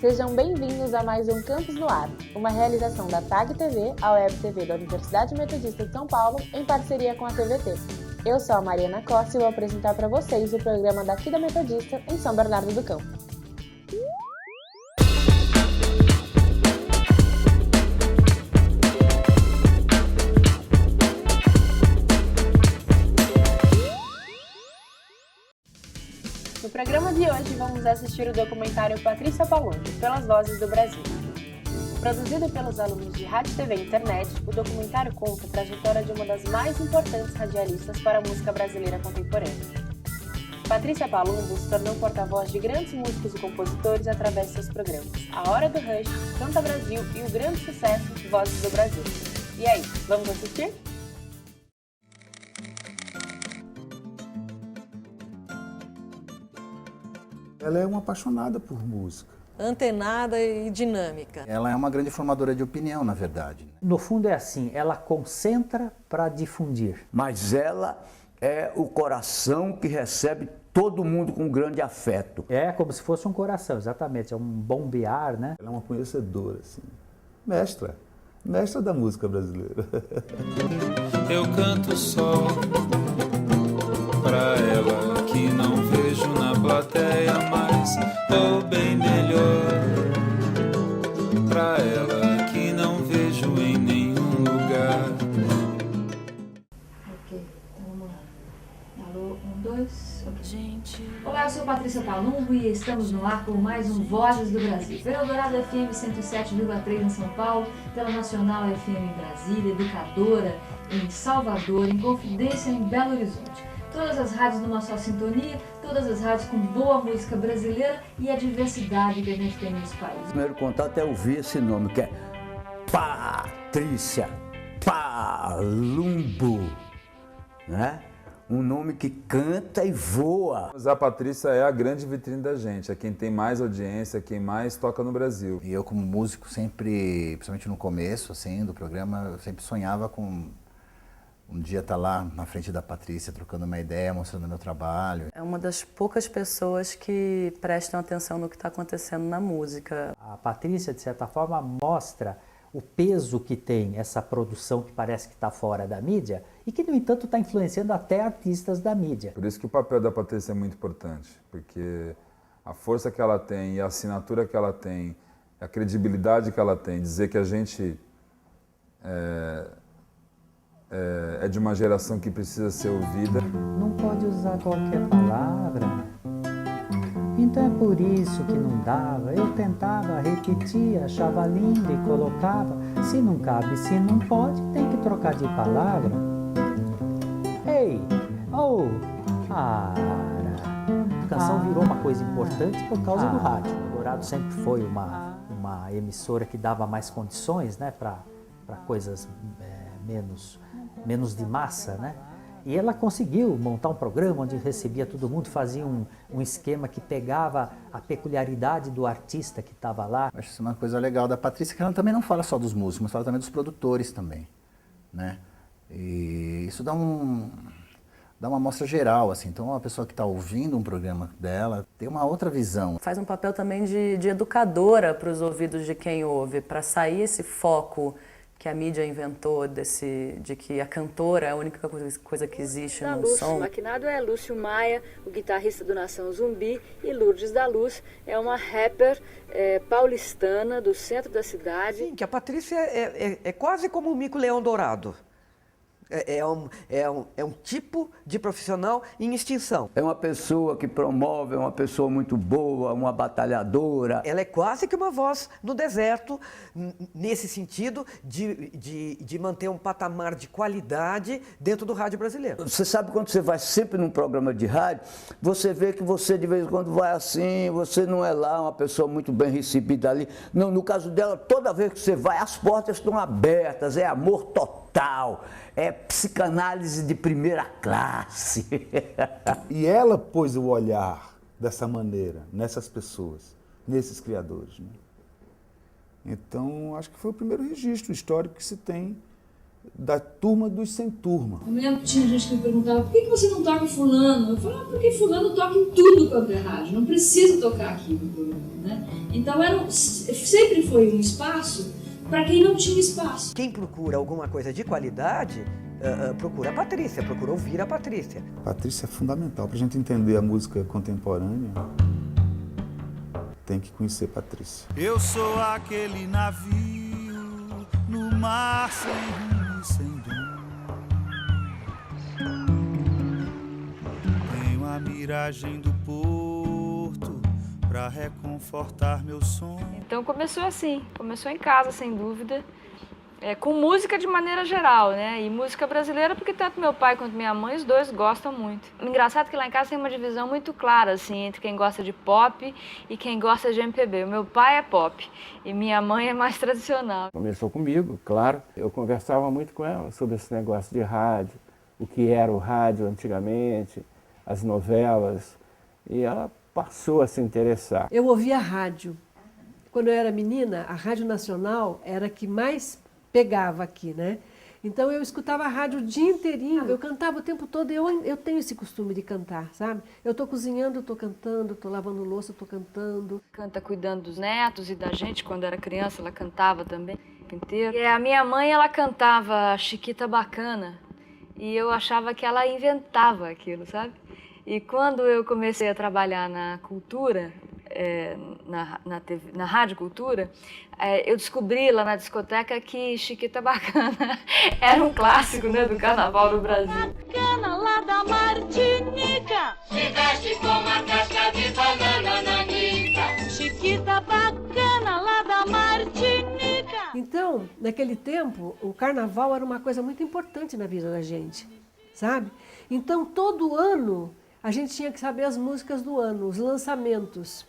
Sejam bem-vindos a mais um Campus no Ar, uma realização da TAG TV, a Web TV da Universidade Metodista de São Paulo, em parceria com a TVT. Eu sou a Mariana Costa e vou apresentar para vocês o programa daqui da Metodista, em São Bernardo do Campo. No programa de hoje, vamos assistir o documentário Patrícia Palumbo, Pelas Vozes do Brasil. Produzido pelos alunos de Rádio, TV e Internet, o documentário conta a trajetória de uma das mais importantes radialistas para a música brasileira contemporânea. Patrícia Palumbo se tornou porta-voz de grandes músicos e compositores através de seus programas A Hora do Rush, Canta Brasil e o grande sucesso Vozes do Brasil. E aí, vamos assistir? Ela é uma apaixonada por música. Antenada e dinâmica. Ela é uma grande formadora de opinião, na verdade. No fundo é assim, ela concentra para difundir. Mas ela é o coração que recebe todo mundo com grande afeto. É como se fosse um coração, exatamente, é um bombear, né? Ela é uma conhecedora, assim, mestra da música brasileira. Eu canto só pra ela que não vejo na plateia, mas tô bem melhor. Pra ela que não vejo em nenhum lugar. Ok, então vamos lá. Alô, 1, 2, ok. Gente. Olá, eu sou Patrícia Palumbo e estamos no ar com mais um Vozes do Brasil. Pela Eldorado FM 107,3 em São Paulo, pela Nacional FM em Brasília, Educadora em Salvador, em Confidência em Belo Horizonte. Todas as rádios numa só sintonia, todas as rádios com boa música brasileira e a diversidade que a gente tem nesse país. O primeiro contato é ouvir esse nome, que é Patrícia Palumbo, né? Um nome que canta e voa. A Patrícia é a grande vitrine da gente, é quem tem mais audiência, quem mais toca no Brasil. E eu, como músico, sempre, principalmente no começo assim, do programa, eu sempre sonhava com um dia estar lá na frente da Patrícia, trocando uma ideia, mostrando meu trabalho. É uma das poucas pessoas que prestam atenção no que está acontecendo na música. A Patrícia, de certa forma, mostra o peso que tem essa produção que parece que está fora da mídia e que, no entanto, está influenciando até artistas da mídia. Por isso que o papel da Patrícia é muito importante, porque a força que ela tem e a assinatura que ela tem, a credibilidade que ela tem, dizer que a gente é de uma geração que precisa ser ouvida. Não pode usar qualquer palavra. Então é por isso que não dava. Eu tentava, repetia, achava lindo e colocava. Se não cabe, se não pode, tem que trocar de palavra. Ei, oh, para. A canção virou uma coisa importante por causa do rádio. O Dourado sempre foi uma emissora que dava mais condições, né, para coisas menos de massa, né? E ela conseguiu montar um programa onde recebia todo mundo, fazia um esquema que pegava a peculiaridade do artista que estava lá. Eu acho isso uma coisa legal da Patrícia, que ela também não fala só dos músicos, mas fala também dos produtores também, né? E isso dá uma amostra geral, assim. Então, a pessoa que está ouvindo um programa dela tem uma outra visão. Faz um papel também de educadora para os ouvidos de quem ouve, para sair esse foco que a mídia inventou de que a cantora é a única coisa que existe no som. O maquinado é Lúcio Maia, o guitarrista do Nação Zumbi, e Lourdes da Luz é uma rapper paulistana do centro da cidade. Sim, que a Patrícia é quase como o Mico Leão Dourado. É um tipo de profissional em extinção. É uma pessoa que promove, é uma pessoa muito boa, uma batalhadora. Ela é quase que uma voz no deserto, nesse sentido de manter um patamar de qualidade dentro do rádio brasileiro. Você sabe, quando você vai sempre num programa de rádio, você vê que você de vez em quando vai assim, você não é lá uma pessoa muito bem recebida ali. Não, no caso dela, toda vez que você vai, as portas estão abertas, é amor total. É psicanálise de primeira classe. E ela pôs o olhar dessa maneira, nessas pessoas, nesses criadores, né? Então, acho que foi o primeiro registro histórico que se tem da turma dos sem turma. Eu me lembro que tinha gente que me perguntava, por que você não toca fulano? Eu falava, porque fulano toca em tudo quanto é rádio, não precisa tocar aqui no programa, né? Então sempre foi um espaço para quem não tinha espaço. Quem procura alguma coisa de qualidade, procura a Patrícia, procura ouvir a Patrícia. Patrícia é fundamental para a gente entender a música contemporânea. Tem que conhecer Patrícia. Eu sou aquele navio no mar sem rumo e sem rumo. Tenho a miragem do porto pra reconfortar meu sonho. Então começou assim, começou em casa, sem dúvida, com música de maneira geral, né? E música brasileira, porque tanto meu pai quanto minha mãe, os dois gostam muito. Engraçado que lá em casa tem uma divisão muito clara, assim, entre quem gosta de pop e quem gosta de MPB. O meu pai é pop e minha mãe é mais tradicional. Começou comigo, claro. Eu conversava muito com ela sobre esse negócio de rádio, o que era o rádio antigamente, as novelas, e ela passou a se interessar. Eu ouvia rádio. Quando eu era menina, a Rádio Nacional era a que mais pegava aqui, né? Então eu escutava a rádio o dia inteirinho, eu cantava o tempo todo, eu tenho esse costume de cantar, sabe? Eu tô cozinhando, eu tô cantando, tô lavando louça, eu tô cantando. Canta cuidando dos netos e da gente, quando era criança ela cantava também o tempo inteiro. E a minha mãe, ela cantava Chiquita Bacana e eu achava que ela inventava aquilo, sabe? E quando eu comecei a trabalhar na cultura, na Rádio Cultura, eu descobri lá na discoteca que Chiquita Bacana era um clássico, né, do carnaval do Brasil. Bacana lá da Martinica, se veste com uma casca de banana nanica. Chiquita Bacana lá da Martinica. Então, naquele tempo, o carnaval era uma coisa muito importante na vida da gente, sabe? Então, todo ano, a gente tinha que saber as músicas do ano, os lançamentos.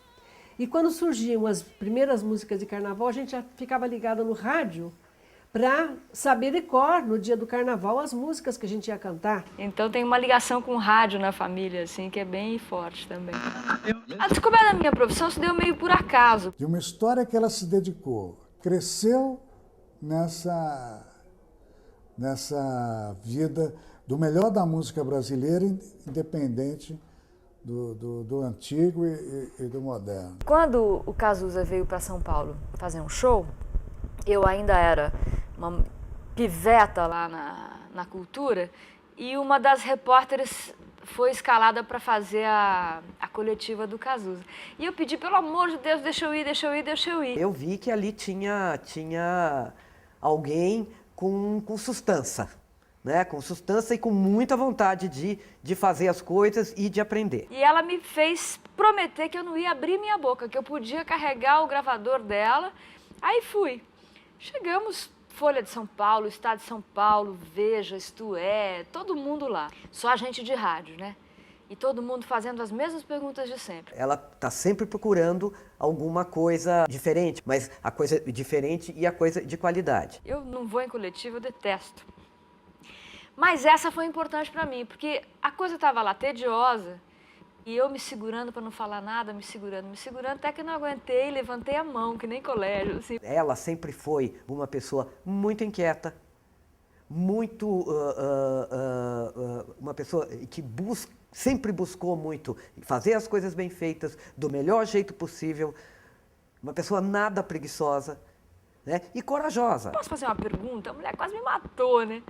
E quando surgiam as primeiras músicas de carnaval, a gente já ficava ligada no rádio para saber de cor, no dia do carnaval, as músicas que a gente ia cantar. Então tem uma ligação com o rádio na família, assim, que é bem forte também. A descoberta da minha profissão se deu meio por acaso. De uma história que ela se dedicou, cresceu nessa vida do melhor da música brasileira, independente do antigo e do moderno. Quando o Cazuza veio para São Paulo fazer um show, eu ainda era uma piveta lá na Cultura e uma das repórteres foi escalada para fazer a coletiva do Cazuza. E eu pedi, pelo amor de Deus, deixa eu ir. Eu vi que ali tinha alguém com sustância. Né, com sustância e com muita vontade de fazer as coisas e de aprender. E ela me fez prometer que eu não ia abrir minha boca, que eu podia carregar o gravador dela. Aí fui. Chegamos, Folha de São Paulo, Estado de São Paulo, Veja, Isto É, todo mundo lá. Só a gente de rádio, né? E todo mundo fazendo as mesmas perguntas de sempre. Ela está sempre procurando alguma coisa diferente, mas a coisa diferente e a coisa de qualidade. Eu não vou em coletivo, eu detesto. Mas essa foi importante para mim, porque a coisa estava lá tediosa e eu me segurando para não falar nada, me segurando, até que não aguentei, levantei a mão, que nem colégio. Assim. Ela sempre foi uma pessoa muito inquieta, uma pessoa que sempre buscou muito fazer as coisas bem feitas, do melhor jeito possível, uma pessoa nada preguiçosa, né? E corajosa. Posso fazer uma pergunta? A mulher quase me matou, né?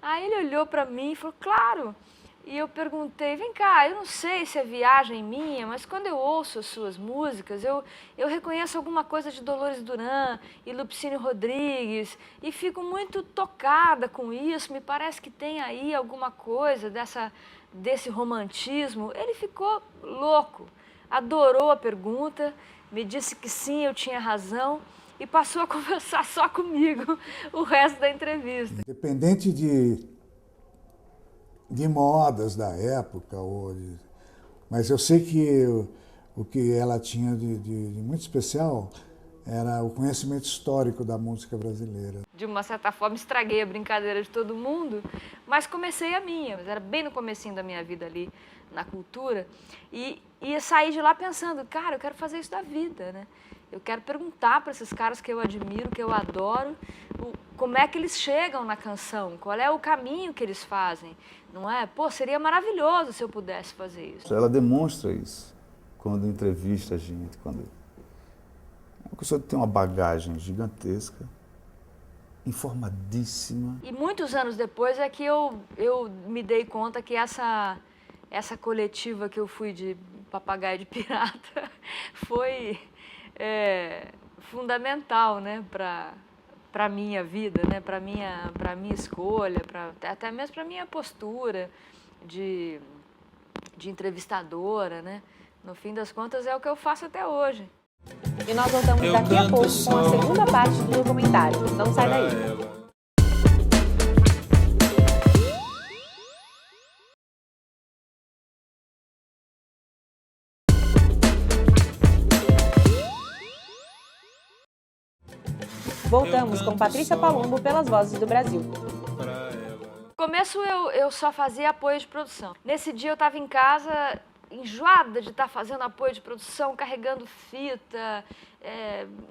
Aí ele olhou para mim e falou, claro. E eu perguntei, vem cá, eu não sei se é viagem minha, mas quando eu ouço as suas músicas, eu reconheço alguma coisa de Dolores Duran e Lupicínio Rodrigues e fico muito tocada com isso, me parece que tem aí alguma coisa desse romantismo. Ele ficou louco, adorou a pergunta, me disse que sim, eu tinha razão. E passou a conversar só comigo o resto da entrevista. Independente de modas da época, mas eu sei que o que ela tinha de muito especial era o conhecimento histórico da música brasileira. De uma certa forma, estraguei a brincadeira de todo mundo, mas comecei a minha. Mas era bem no comecinho da minha vida ali, na Cultura. E saí de lá pensando, cara, eu quero fazer isso da vida, né? Eu quero perguntar para esses caras que eu admiro, que eu adoro, como é que eles chegam na canção, qual é o caminho que eles fazem, não é? Pô, seria maravilhoso se eu pudesse fazer isso. Ela demonstra isso quando entrevista a gente, quando a pessoa tem uma bagagem gigantesca, informadíssima. E muitos anos depois é que eu me dei conta que essa coletiva que eu fui de papagaio de pirata foi fundamental, né, para minha vida, né, para minha escolha, até mesmo para minha postura de entrevistadora, né? No fim das contas é o que eu faço até hoje. E nós voltamos daqui a pouco com a segunda parte do documentário. Não sai daí. Voltamos com Patrícia Palumbo pelas Vozes do Brasil. No começo eu só fazia apoio de produção. Nesse dia eu estava em casa, enjoada de estar fazendo apoio de produção, carregando fita,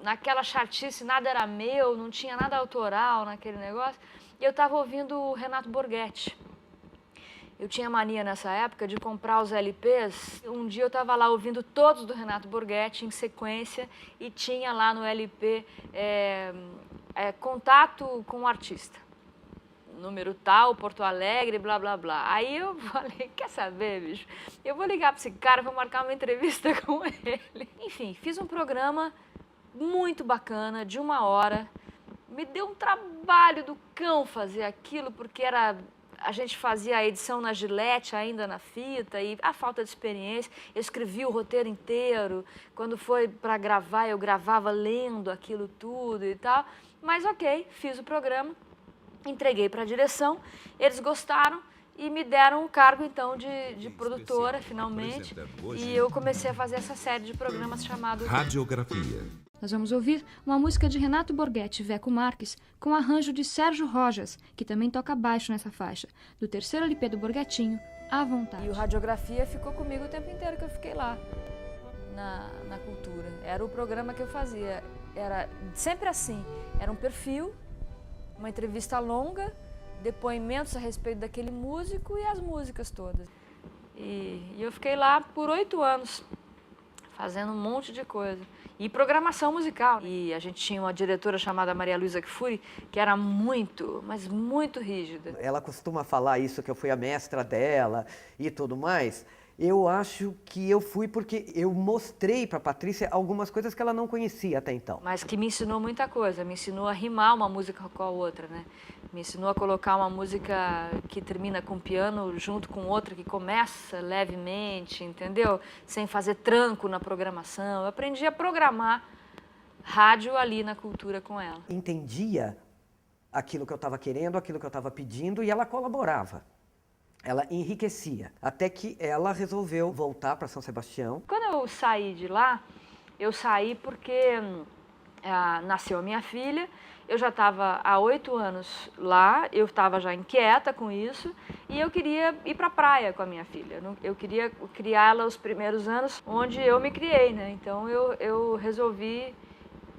naquela chatice, nada era meu, não tinha nada autoral naquele negócio. E eu estava ouvindo o Renato Borghetti. Eu tinha mania nessa época de comprar os LPs. Um dia eu estava lá ouvindo todos do Renato Borghetti em sequência e tinha lá no LP contato com o artista. Número tal, Porto Alegre, blá, blá, blá. Aí eu falei, quer saber, bicho? Eu vou ligar para esse cara, vou marcar uma entrevista com ele. Enfim, fiz um programa muito bacana, de 1 hora. Me deu um trabalho do cão fazer aquilo, porque a gente fazia a edição na Gillette ainda na fita e a falta de experiência. Eu escrevi o roteiro inteiro. Quando foi para gravar, eu gravava lendo aquilo tudo e tal. Mas ok, fiz o programa. Entreguei para a direção, eles gostaram e me deram o cargo, então, de produtora, finalmente. E eu comecei a fazer essa série de programas chamado Radiografia. Nós vamos ouvir uma música de Renato Borghetti e Veco Marques, com arranjo de Sérgio Rojas, que também toca baixo nessa faixa, do terceiro LP do Borghetinho, À Vontade. E o Radiografia ficou comigo o tempo inteiro que eu fiquei lá, na cultura. Era o programa que eu fazia. Era sempre assim, era um perfil, uma entrevista longa, depoimentos a respeito daquele músico e as músicas todas. E eu fiquei lá por 8 anos, fazendo um monte de coisa. E programação musical. E a gente tinha uma diretora chamada Maria Luísa Kfouri, que era muito, mas muito rígida. Ela costuma falar isso, que eu fui a mestra dela e tudo mais. Eu acho que eu fui porque eu mostrei para a Patrícia algumas coisas que ela não conhecia até então. Mas que me ensinou muita coisa, me ensinou a rimar uma música com a outra, né? Me ensinou a colocar uma música que termina com piano junto com outra que começa levemente, entendeu? Sem fazer tranco na programação. Eu aprendi a programar rádio ali na cultura com ela. Entendia aquilo que eu estava querendo, aquilo que eu estava pedindo e ela colaborava. Ela enriquecia, até que ela resolveu voltar para São Sebastião. Quando eu saí de lá, eu saí porque nasceu a minha filha, eu já estava há 8 anos lá, eu estava já inquieta com isso e eu queria ir para a praia com a minha filha. Eu queria criá-la os primeiros anos onde eu me criei, né? Então eu resolvi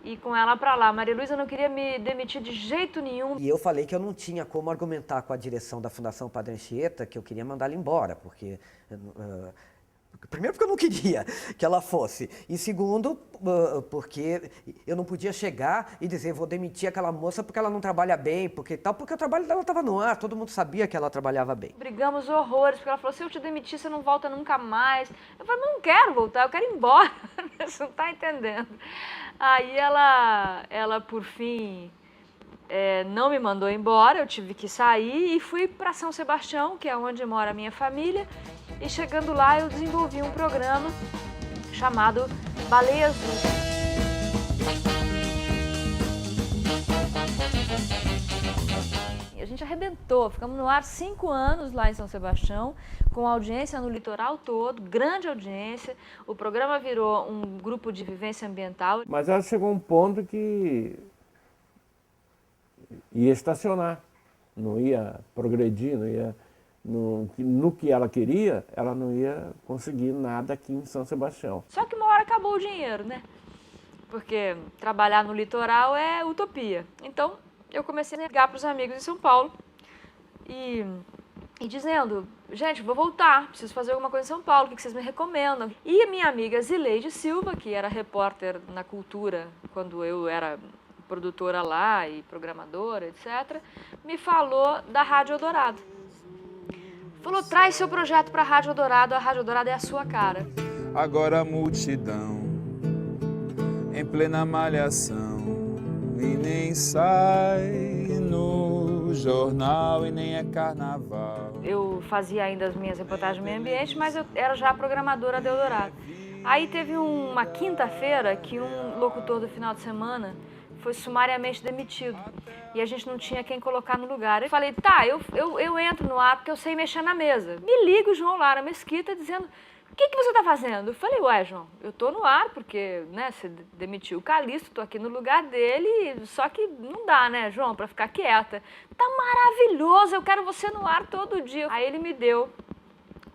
ir com ela para lá. Maria Luísa não queria me demitir de jeito nenhum. E eu falei que eu não tinha como argumentar com a direção da Fundação Padre Anchieta que eu queria mandá-la embora, porque... primeiro porque eu não queria que ela fosse, e segundo porque eu não podia chegar e dizer vou demitir aquela moça porque ela não trabalha bem, porque o trabalho dela estava no ar, todo mundo sabia que ela trabalhava bem. Brigamos horrores, porque ela falou, se eu te demitir você não volta nunca mais. Eu falei, não quero voltar, eu quero ir embora, você não está entendendo. Aí ela por fim não me mandou embora, eu tive que sair e fui para São Sebastião, que é onde mora a minha família. E chegando lá, eu desenvolvi um programa chamado Baleia Azul. E a gente arrebentou, ficamos no ar 5 anos lá em São Sebastião, com audiência no litoral todo, grande audiência. O programa virou um grupo de vivência ambiental. Mas ela chegou a um ponto que ia estacionar, não ia progredir, não ia... No que ela queria, ela não ia conseguir nada aqui em São Sebastião. Só que uma hora acabou o dinheiro, né? Porque trabalhar no litoral é utopia. Então, eu comecei a ligar para os amigos em São Paulo e dizendo, gente, vou voltar, preciso fazer alguma coisa em São Paulo, o que vocês me recomendam? E a minha amiga Zileide Silva, que era repórter na Cultura quando eu era produtora lá e programadora, etc., me falou da Rádio Eldorado. Falou, traz seu projeto para a Rádio Eldorado é a sua cara. Agora a multidão em plena malhação e nem sai no jornal e nem é carnaval. Eu fazia ainda as minhas reportagens do meio ambiente, mas eu era já programadora da Eldorado. Aí teve uma quinta-feira que um locutor do final de semana foi sumariamente demitido e a gente não tinha quem colocar no lugar. Eu falei, tá, eu entro no ar porque eu sei mexer na mesa. Me liga o João Lara Mesquita dizendo, o que você está fazendo? Eu falei, ué, João, eu tô no ar porque, né, você demitiu o Calixto, tô aqui no lugar dele, só que não dá, né, João, para ficar quieta. Tá maravilhoso, eu quero você no ar todo dia. Aí ele me deu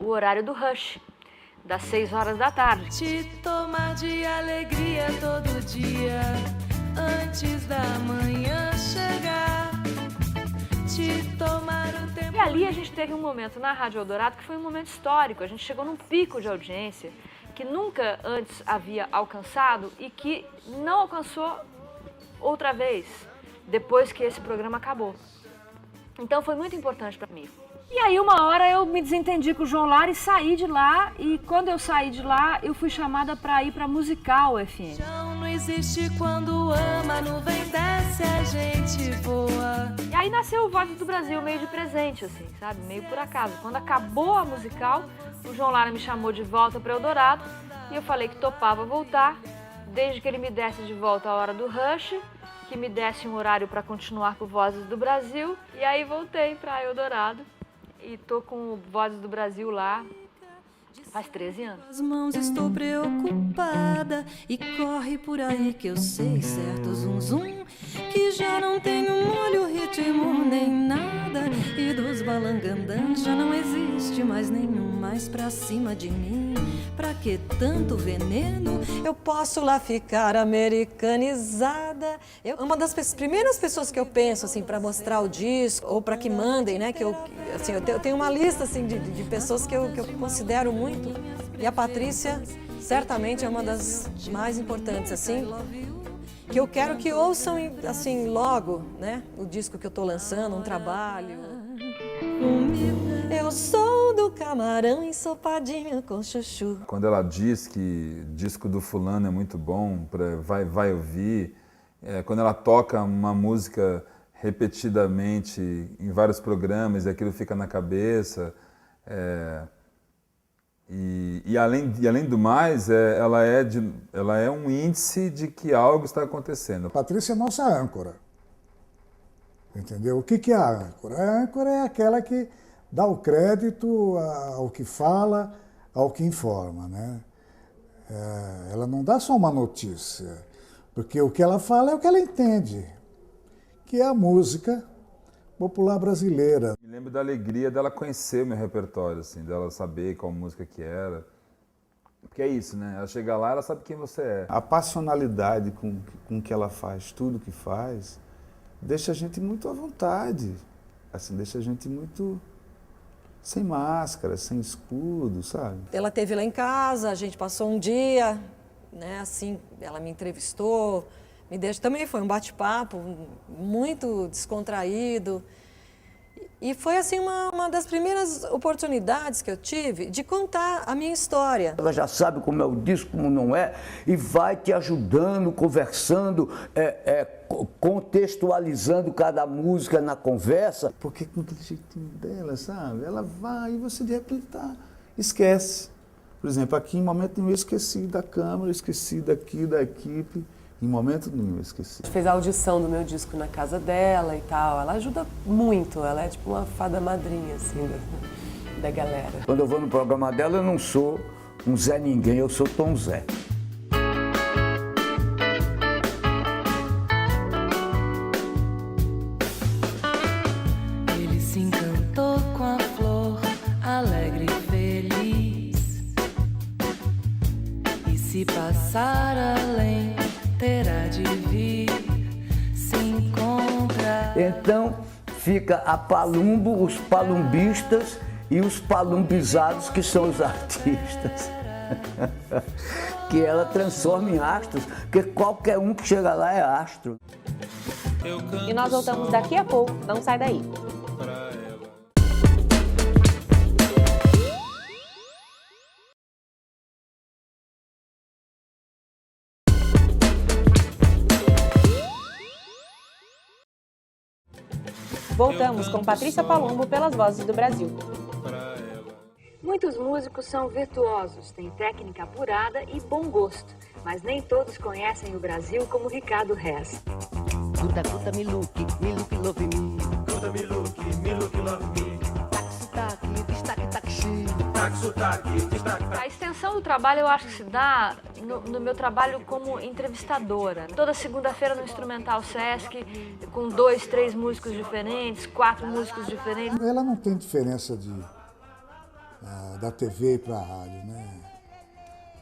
o horário do Rush, das 6 horas da tarde. Te tomar de alegria todo dia, antes da manhã chegar, te tomar o tempo... E ali a gente teve um momento na Rádio Eldorado que foi um momento histórico. A gente chegou num pico de audiência que nunca antes havia alcançado e que não alcançou outra vez, depois que esse programa acabou. Então foi muito importante para mim. E aí uma hora eu me desentendi com o João Lara e saí de lá, e quando eu saí de lá eu fui chamada para ir para Musical FM. Não existe quando ama, a nuvem desce, a gente voa. E aí nasceu o Vozes do Brasil, meio de presente, assim, sabe? Meio por acaso. Quando acabou a Musical, o João Lara me chamou de volta para Eldorado e eu falei que topava voltar, desde que ele me desse de volta a hora do Rush, que me desse um horário para continuar com Vozes do Brasil, e aí voltei para Eldorado. E tô com o Vozes do Brasil lá faz 13 anos. As mãos estou preocupada e corre por aí que eu sei certo, zum zum, que já não tenho molho, ritmo nem nada, e dos balangandãs já não existe mais nenhum mais pra cima de mim. Pra que tanto veneno? Eu posso lá ficar americanizada. Uma das primeiras pessoas que eu penso assim para mostrar o disco ou para que mandem, né? Eu tenho uma lista assim de pessoas que eu considero muito. E a Patrícia certamente é uma das mais importantes assim. Que eu quero que ouçam assim logo, né? O disco que eu tô lançando, um trabalho. Eu sou do camarão ensopadinho com chuchu. Quando ela diz que o disco do fulano é muito bom, vai ouvir, quando ela toca uma música repetidamente em vários programas e aquilo fica na cabeça, e além do mais, ela é um índice de que algo está acontecendo. A Patrícia é nossa âncora. Entendeu? O que é a âncora? A âncora é aquela que dá o crédito ao que fala, ao que informa, né? Ela não dá só uma notícia, porque o que ela fala é o que ela entende, que é a música popular brasileira. Me lembro da alegria dela conhecer o meu repertório, assim, dela saber qual música que era. Porque é isso, né? Ela chega lá, ela sabe quem você é. A passionalidade com que ela faz tudo que faz deixa a gente muito à vontade, assim, deixa a gente muito sem máscara, sem escudo, sabe? Ela esteve lá em casa, a gente passou um dia, né, assim, ela me entrevistou, também foi um bate-papo muito descontraído. E foi assim uma das primeiras oportunidades que eu tive de contar a minha história. Ela já sabe como é o disco, como não é, e vai te ajudando, conversando, contextualizando cada música na conversa. Porque com aquele jeitinho dela, sabe? Ela vai e você de repente esquece. Por exemplo, aqui em momento nenhum eu esqueci da câmera, eu esqueci daqui, da equipe. Em momento nenhum eu esqueci. A gente fez a audição do meu disco na casa dela e tal. Ela ajuda muito, ela é tipo uma fada madrinha, assim, da galera. Quando eu vou no programa dela, eu não sou um Zé Ninguém, eu sou Tom Zé. Ele se encantou com a flor, alegre e feliz. E se passar além, terá de vir se encontrar. Então fica a Palumbo, os palumbistas e os palumbizados, que são os artistas. Que ela transforma em astros, porque qualquer um que chega lá é astro. E nós voltamos daqui a pouco, não sai daí. Voltamos com Patrícia Palumbo pelas Vozes do Brasil. Muitos músicos são virtuosos, têm técnica apurada e bom gosto, mas nem todos conhecem o Brasil como Ricardo Reis. Kuta me look love me. Kuta me look love me. A extensão do trabalho eu acho que se dá no meu trabalho como entrevistadora. Toda segunda-feira no Instrumental Sesc, com 2, 3 músicos diferentes, 4 músicos diferentes. Ela não tem diferença da TV para a rádio, né?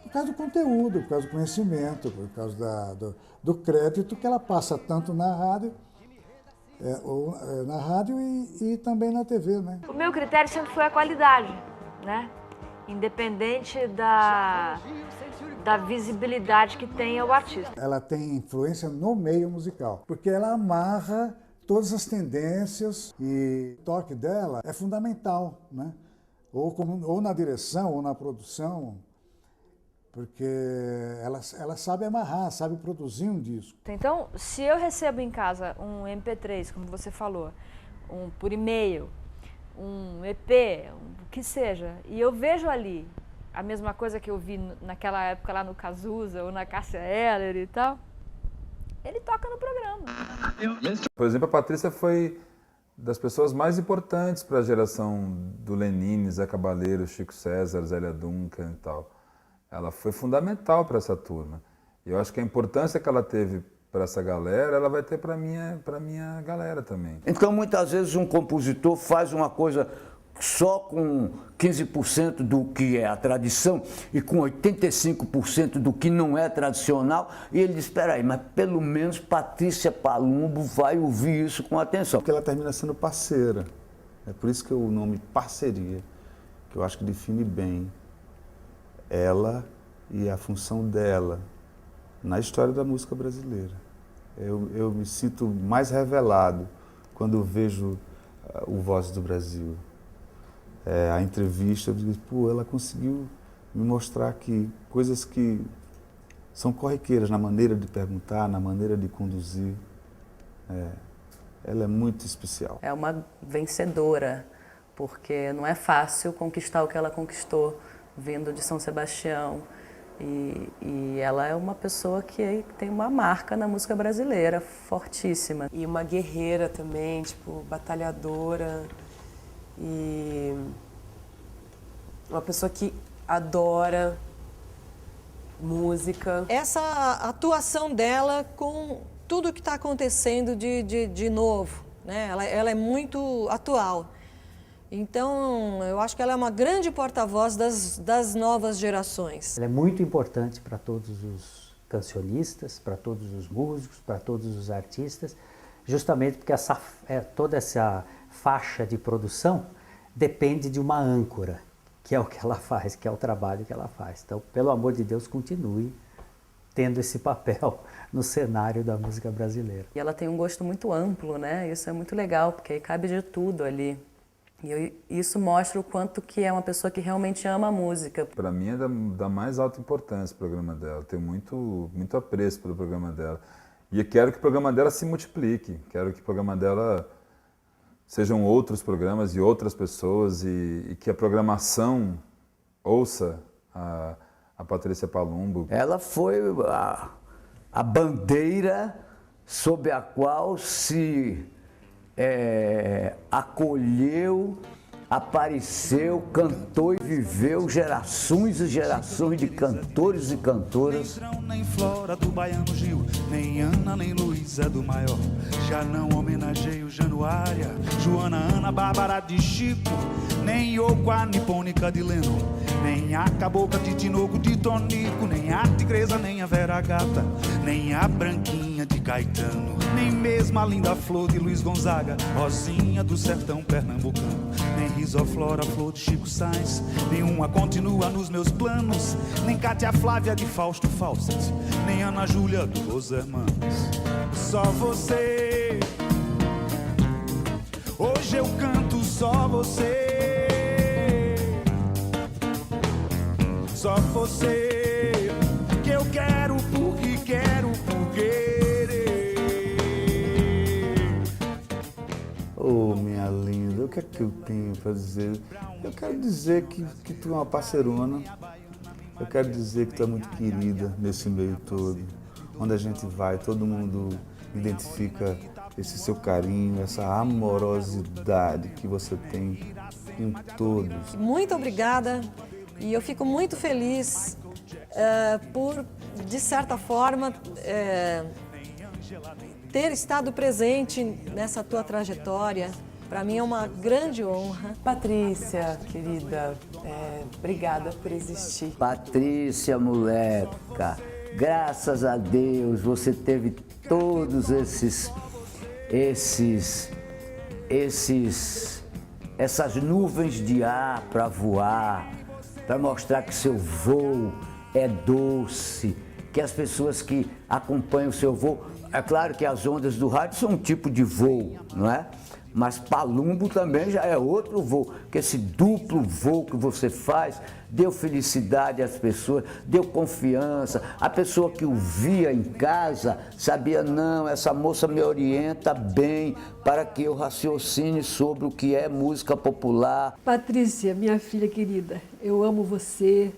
Por causa do conteúdo, por causa do conhecimento, por causa do crédito que ela passa tanto na rádio, e também na TV, né? O meu critério sempre foi a qualidade, né? Independente da visibilidade que tenha o artista. Ela tem influência no meio musical, porque ela amarra todas as tendências e o toque dela é fundamental, né? Ou na direção, ou na produção, porque ela sabe amarrar, sabe produzir um disco. Então, se eu recebo em casa um MP3, como você falou, por e-mail, um EP, o que seja, e eu vejo ali a mesma coisa que eu vi naquela época lá no Cazuza ou na Cássia Eller e tal, ele toca no programa. Por exemplo, a Patrícia foi das pessoas mais importantes para a geração do Lenine, Zé Cabaleiro, Chico César, Zélia Duncan e tal. Ela foi fundamental para essa turma. E eu acho que a importância que ela teve para essa galera, ela vai ter para minha galera também. Então, muitas vezes, um compositor faz uma coisa só com 15% do que é a tradição e com 85% do que não é tradicional, e ele diz, espera aí, mas pelo menos Patrícia Palumbo vai ouvir isso com atenção. Porque ela termina sendo parceira. É por isso que o nome parceria, que eu acho que define bem ela e a função dela na história da música brasileira. Eu me sinto mais revelado quando eu vejo o Vozes do Brasil. A entrevista, eu digo, pô, ela conseguiu me mostrar aqui coisas que são corriqueiras na maneira de perguntar, na maneira de conduzir. Ela é muito especial. É uma vencedora, porque não é fácil conquistar o que ela conquistou vindo de São Sebastião. E ela é uma pessoa que tem uma marca na música brasileira fortíssima. E uma guerreira também, tipo, batalhadora. E uma pessoa que adora música. Essa atuação dela com tudo que está acontecendo de novo, né? Ela é muito atual. Então, eu acho que ela é uma grande porta-voz das novas gerações. Ela é muito importante para todos os cancionistas, para todos os músicos, para todos os artistas, justamente porque toda essa faixa de produção depende de uma âncora, que é o que ela faz, que é o trabalho que ela faz. Então, pelo amor de Deus, continue tendo esse papel no cenário da música brasileira. E ela tem um gosto muito amplo, né? Isso é muito legal, porque aí cabe de tudo ali. E isso mostra o quanto que é uma pessoa que realmente ama a música. Para mim é da mais alta importância o programa dela. Eu tenho muito apreço pelo programa dela. E eu quero que o programa dela se multiplique. Quero que o programa dela sejam outros programas e outras pessoas e que a programação ouça a Patrícia Palumbo. Ela foi a bandeira sob a qual se acolheu apareceu, cantou e viveu gerações e gerações de cantores e cantoras. Nem Flora do Baiano Gil, nem Ana, nem Luísa do Maior. Já não homenageio Januária, Joana, Ana, Bárbara de Chico, nem Yoko, a nipônica de Lennon, nem a Cabocla de Tinoco de Tonico, nem a Tigresa, nem a Vera Gata, nem a Branquinha de Caetano, nem mesmo a linda Flor de Luiz Gonzaga, Rosinha do sertão pernambucano, nem Risoflora, Flor de Chico Sainz, nenhuma continua nos meus planos, nem Cátia Flávia de Fausto Fawcett, nem Ana Júlia do Los Hermanos. Só você, hoje eu canto só você, só você, que eu quero porque quero por querer. Oh, minha linda, o que é que eu tenho para dizer? Eu quero dizer que tu é uma parceirona. Eu quero dizer que tu é muito querida nesse meio todo. Onde a gente vai, todo mundo identifica esse seu carinho, essa amorosidade que você tem em todos. Muito obrigada e eu fico muito feliz por, de certa forma, ter estado presente nessa tua trajetória. Para mim é uma grande honra. Patrícia, querida, obrigada por existir. Patrícia, moleca, graças a Deus você teve todos essas nuvens de ar para voar, para mostrar que seu voo é doce, que as pessoas que acompanham o seu voo, é claro que as ondas do rádio são um tipo de voo, não é? Mas Palumbo também já é outro voo, que esse duplo voo que você faz deu felicidade às pessoas, deu confiança. A pessoa que o via em casa sabia, não, essa moça me orienta bem para que eu raciocine sobre o que é música popular. Patrícia, minha filha querida, eu amo você,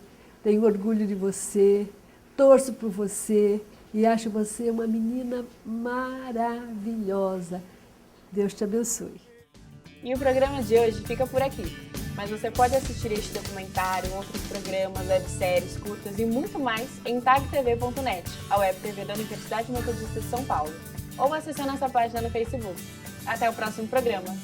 tenho orgulho de você, torço por você e acho você uma menina maravilhosa. Deus te abençoe. E o programa de hoje fica por aqui. Mas você pode assistir este documentário, outros programas, webséries, curtas e muito mais em tagtv.net, a web TV da Universidade Metodista de São Paulo, ou acessando nossa página no Facebook. Até o próximo programa.